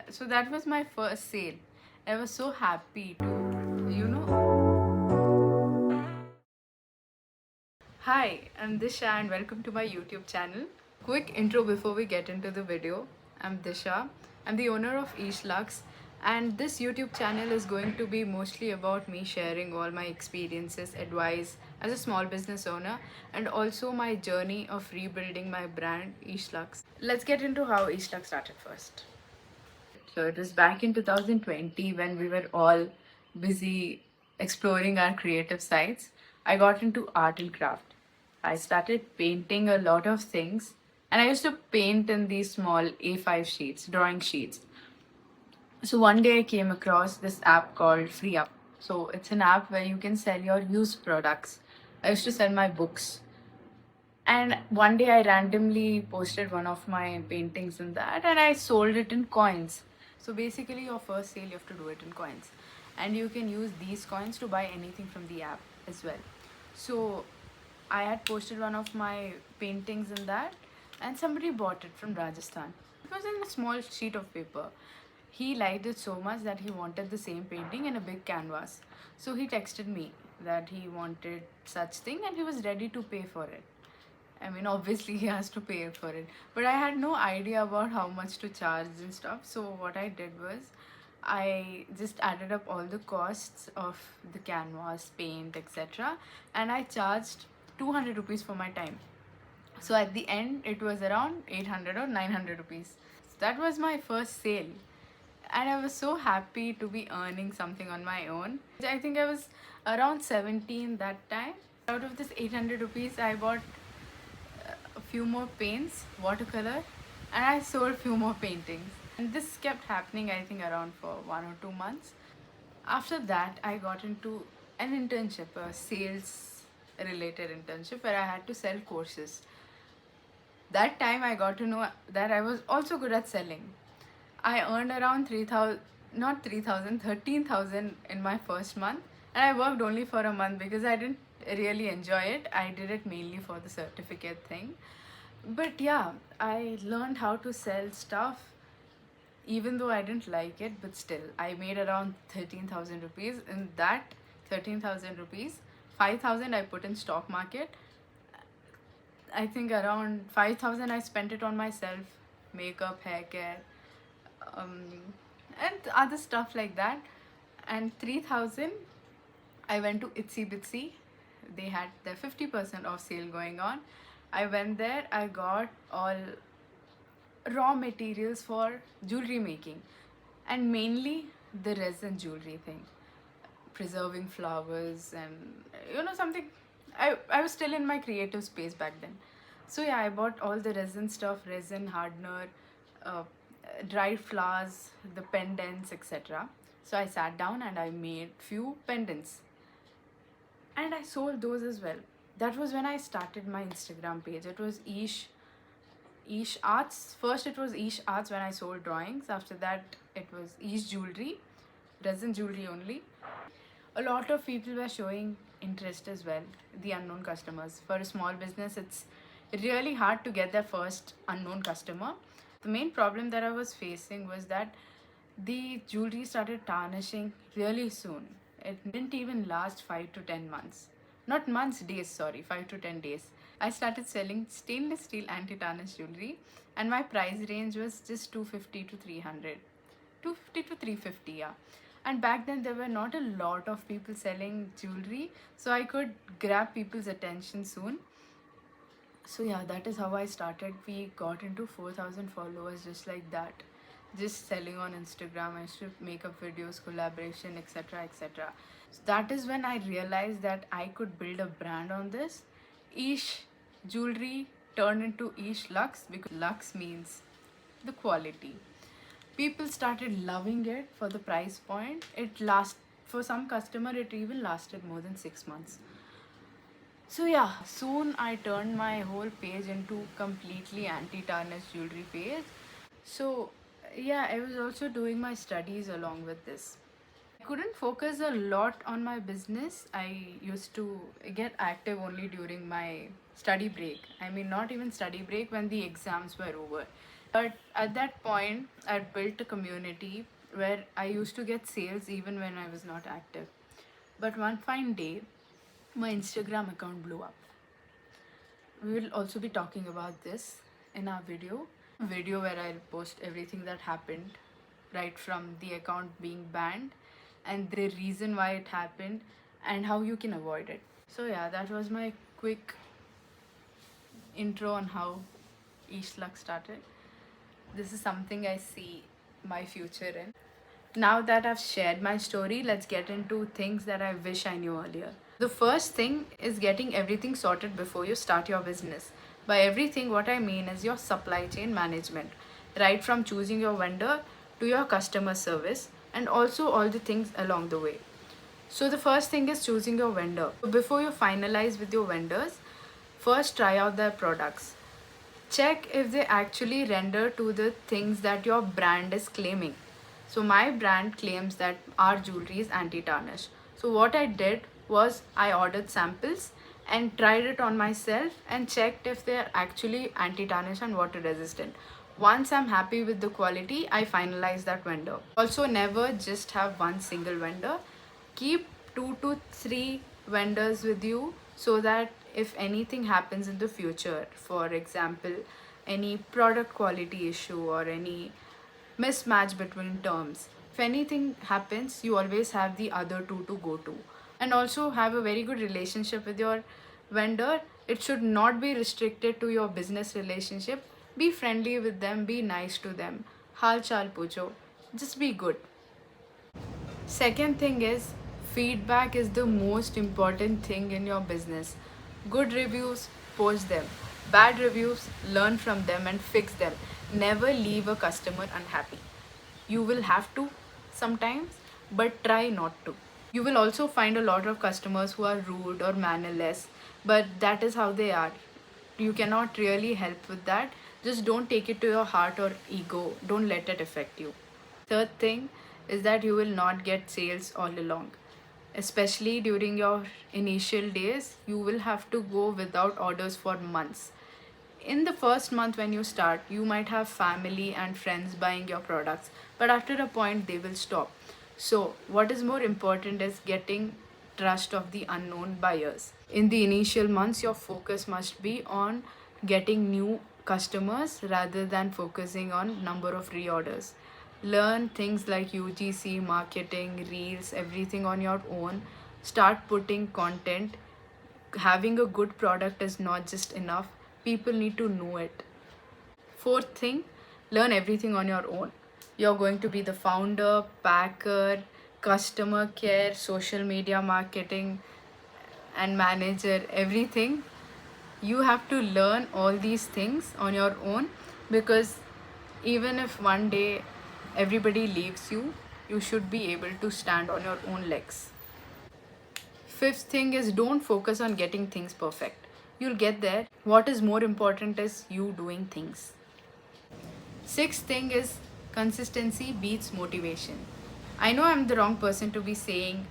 So that was my first sale. I was so happy to. Hi, I'm Disha and welcome to my YouTube channel. Quick intro before we get into the video. I'm Disha. I'm the owner of East Lux, and this YouTube channel is going to be mostly about me sharing all my experiences, advice as a small business owner, and also my journey of rebuilding my brand East Lux. Let's get into how East Lux started first. So it was back in 2020 when we were all busy exploring our creative sides. I got into art and craft. I started painting a lot of things, and I used to paint in these small A5 sheets, drawing sheets. So one day I came across this app called FreeUp. So it's an app where you can sell your used products. I used to sell my books, and one day I randomly posted one of my paintings in that and I sold it in coins. So basically, your first sale, you have to do it in coins. And you can use these coins to buy anything from the app as well. So I had posted one of my paintings in that, and somebody bought it from Rajasthan. It was in a small sheet of paper. He liked it so much that he wanted the same painting in a big canvas. So he texted me that he wanted such thing and he was ready to pay for it. I mean, obviously he has to pay for it, but I had no idea about how much to charge and stuff. So what I did was, I just added up all the costs of the canvas, paint, etc., and I charged 200 rupees for my time. So at the end, it was around 800 or 900 rupees. So that was my first sale, and I was so happy to be earning something on my own. I think I was around 17 that time. Out of this 800 rupees, I bought a few more paints, watercolor, and I sold few more paintings. And this kept happening, I think, around for 1 or 2 months. After that, I got into an internship, a sales related internship where I had to sell courses. That time I got to know that I was also good at selling. I earned around 3,000, not 3,000, 13,000 in my first month, and I worked only for a month because I didn't really enjoy it. I did it mainly for the certificate thing. But yeah, I learned how to sell stuff even though I didn't like it, but still, I made around 13,000 rupees. In that 13,000 rupees, 5,000 I put in stock market. I think around 5,000 I spent it on myself, makeup, hair care, um, and other stuff like that. And 3,000 I went to Itsy Bitsy. They had their 50% off sale going on. I went there, I got all raw materials for jewelry making, and mainly the resin jewelry thing, preserving flowers, and something. I was still in my creative space back then. So yeah, I bought all the resin stuff, resin hardener, uh, dried flowers, the pendants, etc. So I sat down and I made few pendants, and I sold those as well. That was when I started my Instagram page. It was Ish Arts. First, it was Ish Arts when I sold drawings. After that, it was Ish Jewelry, resin jewelry only. A lot of people were showing interest as well, the unknown customers. For a small business, it's really hard to get their first unknown customer. The main problem that I was facing was that the jewelry started tarnishing really soon. It didn't even last 5 to 10 months. Not months, days, sorry, 5 to 10 days. I started selling stainless steel anti tarnish jewelry, and my price range was just 250 to 300. 250 to 350, yeah. And back then there were not a lot of people selling jewelry, so I could grab people's attention soon. So yeah, that is how I started. We got into 4,000 followers just like that, just selling on Instagram. I used to make up videos, collaboration, etc., etc. So that is when I realized that I could build a brand on this. Ish Jewelry turned into Ish Lux because Lux means the quality. People started loving it for the price point. It last For some customer, it even lasted more than 6 months. So yeah, soon I turned my whole page into completely anti-tarnish jewelry page. So yeah, I was also doing my studies along with this. I couldn't focus a lot on my business. I used to get active only during my study break. I mean, not even study break, when the exams were over. But at that point, I built a community where I used to get sales even when I was not active. But one fine day, my Instagram account blew up. We will also be talking about this in our video where I'll post everything that happened, right from the account being banned and the reason why it happened and how you can avoid it. So yeah, that was my quick intro on how Eastlux started. This is something I see my future in. Now that I've shared my story, let's get into things that I wish I knew earlier. The first thing is getting everything sorted before you start your business. By everything, what I mean is your supply chain management, right from choosing your vendor to your customer service, and also all the things along the way. So, the first thing is choosing your vendor. Before you finalize with your vendors, first try out their products. Check if they actually render to the things that your brand is claiming. So my brand claims that our jewelry is anti-tarnish. So what I did was I ordered samples and tried it on myself and checked if they are actually anti-tarnish and water resistant. Once I'm happy with the quality, I finalize that vendor. Also, never just have one single vendor. Keep 2 to 3 vendors with you so that if anything happens in the future, for example, any product quality issue or any mismatch between terms, if anything happens, you always have the other two to go to. And also have a very good relationship with your vendor. It should not be restricted to your business relationship. Be friendly with them, be nice to them. Hal chal pucho. Just be good. Second thing is feedback is the most important thing in your business. Good reviews, post them. Bad reviews, learn from them and fix them. Never leave a customer unhappy. You will have to sometimes, but try not to. You will also find a lot of customers who are rude or mannerless, but that is how they are. You cannot really help with that. Just don't take it to your heart or ego. Don't let it affect you. Third thing is that you will not get sales all along. Especially during your initial days, you will have to go without orders for months. In the first month when you start, you might have family and friends buying your products, but after a point, they will stop. So, what is more important is getting trust of the unknown buyers. In the initial months, your focus must be on getting new customers rather than focusing on number of reorders. Learn things like UGC, marketing, reels, everything on your own. Start putting content. Having a good product is not just enough, people need to know it. Fourth thing, learn everything on your own. You're going to be the founder, packer, customer care, social media marketing, and manager, everything. You have to learn all these things on your own, because even if one day everybody leaves you, you should be able to stand on your own legs. Fifth thing is don't focus on getting things perfect. You'll get there. What is more important is you doing things. Sixth thing is consistency beats motivation. I know I'm the wrong person to be saying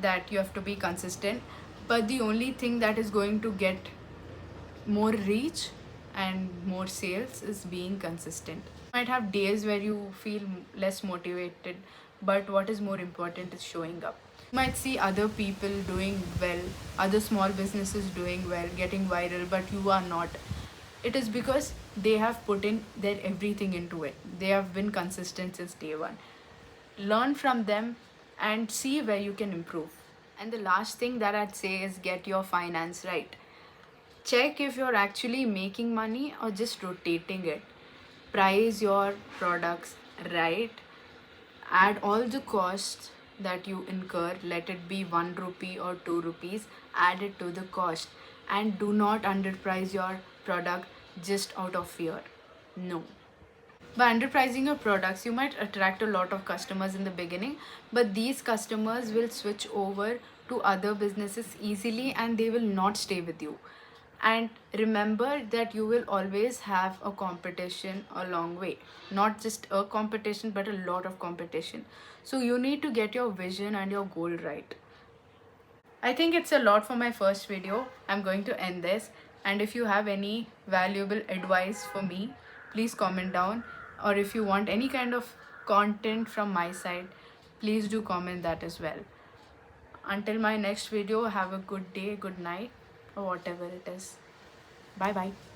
that you have to be consistent, but the only thing that is going to get more reach and more sales is being consistent. You might have days where you feel less motivated, but what is more important is showing up. You might see other people doing well, other small businesses doing well, getting viral, but you are not. It is because they have put in their everything into it. They have been consistent since day one. Learn from them and see where you can improve. And the last thing that I'd say is get your finance right. Check if you're actually making money or just rotating it. Price your products right. Add all the costs that you incur, let it be 1 rupee or 2 rupees, add it to the cost. And do not underprice your product just out of fear. No. By underpricing your products, you might attract a lot of customers in the beginning, but these customers will switch over to other businesses easily and they will not stay with you. And remember that you will always have a competition a long way. Not just a competition, but a lot of competition. So you need to get your vision and your goal right. I think it's a lot for my first video. I'm going to end this. And if you have any valuable advice for me, please comment down. Or if you want any kind of content from my side, please do comment that as well. Until my next video, have a good day, good night, or whatever it is. Bye bye.